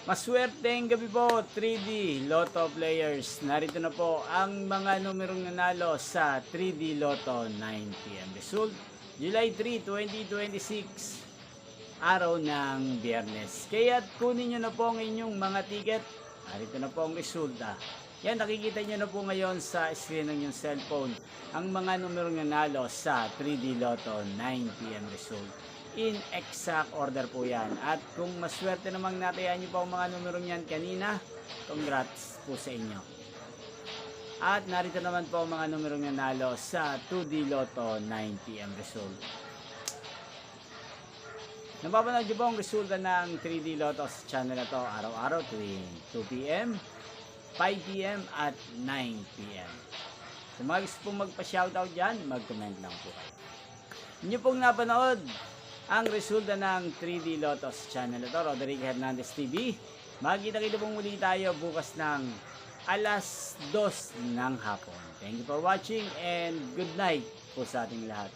Maswerteng gabi po, 3D Lotto players. Narito na po ang mga numerong nanalo sa 3D Lotto 9 PM. Result, July 3, 2026, araw ng Biyernes. Kaya't kunin nyo na po ang inyong mga ticket. Narito na po ang resulta. Yan, nakikita nyo na po ngayon sa screen ng inyong cellphone ang mga numerong nanalo sa 3D Lotto 9 PM result. In exact order po yan. At kung maswerte namang natayaan nyo po ang mga numerong yan kanina, congrats po sa inyo. At narito naman po ang mga numerong nanalo sa 2D Lotto 9 PM result. Napapanood nyo po ang resulta ng 3D Lotto sa channel na to araw-araw tuwing 2 PM, 5 PM at 9 PM. Kung mga gusto pong magpa-shoutout dyan, mag-comment lang po kayo. Inyo pong napanood ang resulta ng 3D Lotto sa channel na to, Roderick Hernandez TV. Magkita-kita pong muli tayo bukas ng alas 2 ng hapon. Thank you for watching and good night po sa ating lahat.